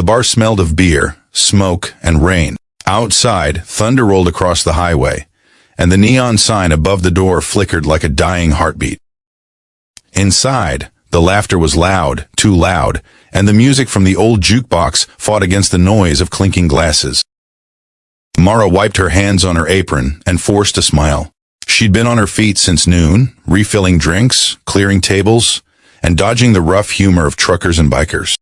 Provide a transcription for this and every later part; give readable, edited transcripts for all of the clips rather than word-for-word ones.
bar smelled of beer, smoke, and rain. Outside, thunder rolled across the highway, and the neon sign above the door flickered like a dying heartbeat. Inside, the laughter was loud, too loud, and the music from the old jukebox fought against the noise of clinking glasses. Mara wiped her hands on her apron and forced a smile. She'd been on her feet since noon, refilling drinks, clearing tables, and dodging the rough humor of truckers and bikers.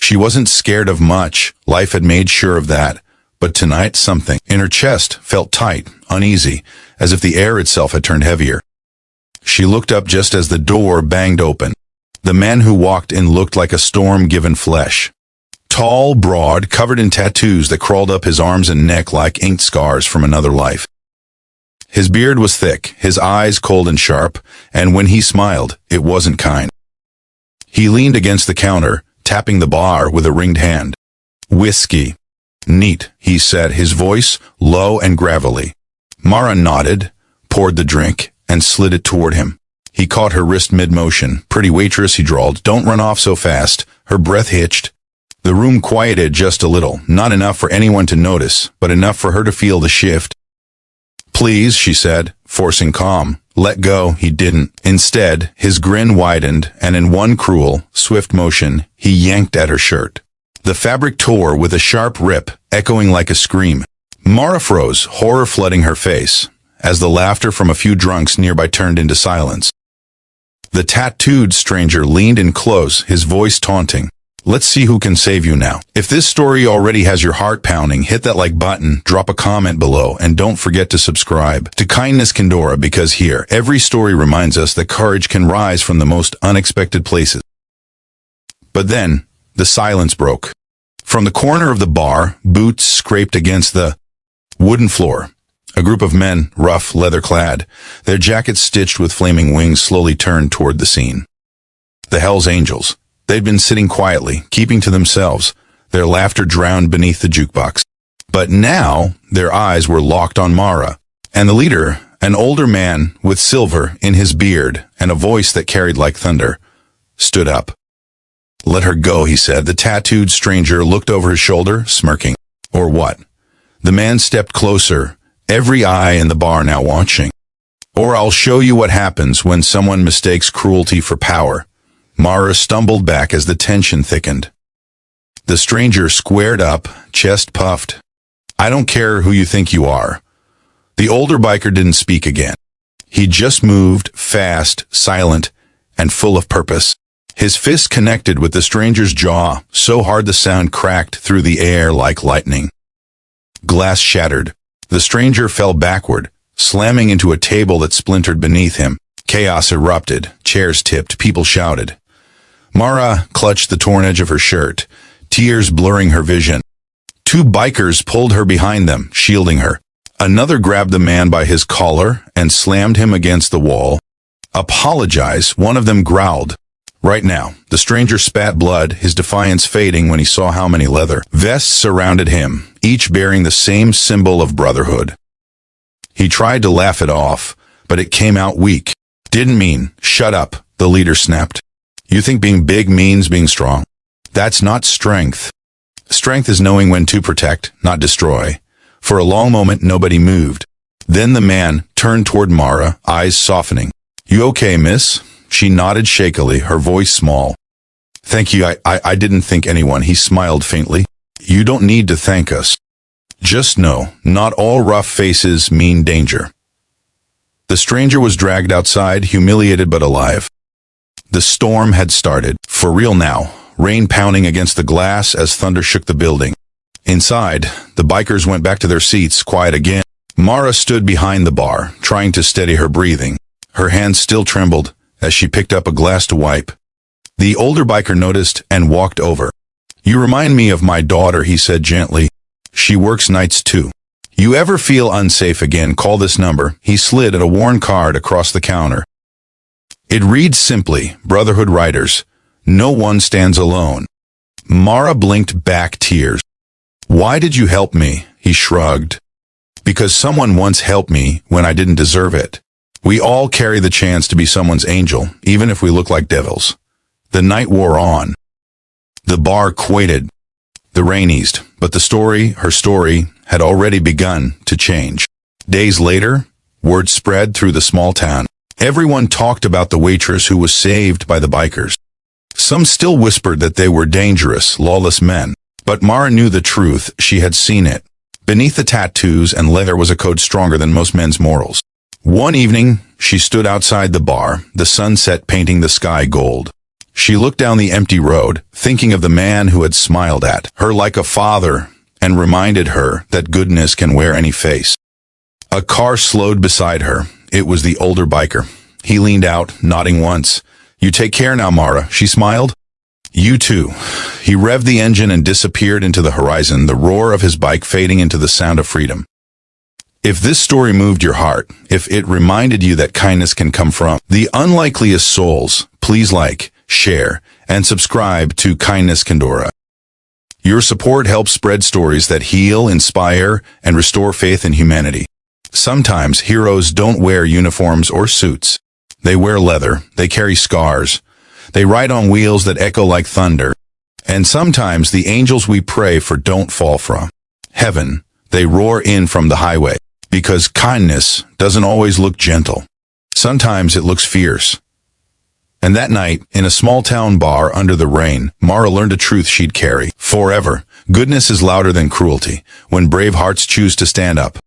She wasn't scared of much, life had made sure of that, but tonight something in her chest felt tight, uneasy, as if the air itself had turned heavier. She looked up just as the door banged open. The man who walked in looked like a storm-given flesh. Tall, broad, covered in tattoos that crawled up his arms and neck like inked scars from another life. His beard was thick, his eyes cold and sharp, and when he smiled, it wasn't kind. He leaned against the counter, tapping the bar with a ringed hand. "Whiskey." "Neat," he said, his voice low and gravelly. Mara nodded, poured the drink, and slid it toward him. He caught her wrist mid-motion. "Pretty waitress," he drawled. "Don't run off so fast." Her breath hitched. The room quieted just a little, not enough for anyone to notice, but enough for her to feel the shift. "Please," she said, forcing calm. "Let go." He didn't. Instead, his grin widened, and in one cruel, swift motion, he yanked at her shirt. The fabric tore with a sharp rip, echoing like a scream. Mara froze, horror flooding her face, as the laughter from a few drunks nearby turned into silence. The tattooed stranger leaned in close, his voice taunting. "Let's see who can save you now." If this story already has your heart pounding, hit that like button, drop a comment below, and don't forget to subscribe to Kindness Kindora, because here, every story reminds us that courage can rise from the most unexpected places. But then, the silence broke. From the corner of the bar, boots scraped against the wooden floor. A group of men, rough, leather-clad, their jackets stitched with flaming wings, slowly turned toward the scene. The Hell's Angels. They'd been sitting quietly, keeping to themselves, their laughter drowned beneath the jukebox. But now, their eyes were locked on Mara, and the leader, an older man with silver in his beard and a voice that carried like thunder, stood up. "Let her go," he said. The tattooed stranger looked over his shoulder, smirking. "Or what?" The man stepped closer, every eye in the bar now watching. "Or I'll show you what happens when someone mistakes cruelty for power." Mara stumbled back as the tension thickened. The stranger squared up, chest puffed. "I don't care who you think you are." The older biker didn't speak again. He just moved, fast, silent, and full of purpose. His fist connected with the stranger's jaw, so hard the sound cracked through the air like lightning. Glass shattered. The stranger fell backward, slamming into a table that splintered beneath him. Chaos erupted, chairs tipped, people shouted. Mara clutched the torn edge of her shirt, tears blurring her vision. Two bikers pulled her behind them, shielding her. Another grabbed the man by his collar and slammed him against the wall. "Apologize," one of them growled. Right now, the stranger spat blood, his defiance fading when he saw how many leather vests surrounded him, each bearing the same symbol of brotherhood. He tried to laugh it off, but it came out weak. "Didn't mean." "Shut up," the leader snapped. "You think being big means being strong? That's not strength. Strength is knowing when to protect, not destroy." For a long moment, nobody moved. Then the man turned toward Mara, eyes softening. "You okay, miss?" She nodded shakily, her voice small. "Thank you, I didn't think anyone." He smiled faintly. "You don't need to thank us. Just know, not all rough faces mean danger." The stranger was dragged outside, humiliated but alive. The storm had started, for real now, rain pounding against the glass as thunder shook the building. Inside, the bikers went back to their seats, quiet again. Mara stood behind the bar, trying to steady her breathing. Her hands still trembled as she picked up a glass to wipe. The older biker noticed and walked over. "You remind me of my daughter," he said gently. "She works nights too. You ever feel unsafe again, call this number." He slid at a worn card across the counter. It reads simply, "Brotherhood Riders. No one stands alone." Mara blinked back tears. "Why did you help me?" He shrugged. "Because someone once helped me when I didn't deserve it. We all carry the chance to be someone's angel, even if we look like devils." The night wore on. The bar quieted. The rain eased, but her story, had already begun to change. Days later, word spread through the small town. Everyone talked about the waitress who was saved by the bikers. Some still whispered that they were dangerous, lawless men. But Mara knew the truth. She had seen it. Beneath the tattoos and leather was a code stronger than most men's morals. One evening, she stood outside the bar, the sunset painting the sky gold. She looked down the empty road, thinking of the man who had smiled at her like a father and reminded her that goodness can wear any face. A car slowed beside her. It was the older biker. He leaned out, nodding once. "You take care now, Mara," she smiled. "You too." He revved the engine and disappeared into the horizon, the roar of his bike fading into the sound of freedom. If this story moved your heart, if it reminded you that kindness can come from the unlikeliest souls, please like, share, and subscribe to Kindness Kindora. Your support helps spread stories that heal, inspire, and restore faith in humanity. Sometimes heroes don't wear uniforms or suits. They wear leather, they carry scars, they ride on wheels that echo like thunder. And sometimes the angels we pray for don't fall from heaven, they roar in from the highway. Because kindness doesn't always look gentle. Sometimes it looks fierce. And that night, in a small-town bar under the rain, Mara learned a truth she'd carry forever. Goodness is louder than cruelty when brave hearts choose to stand up.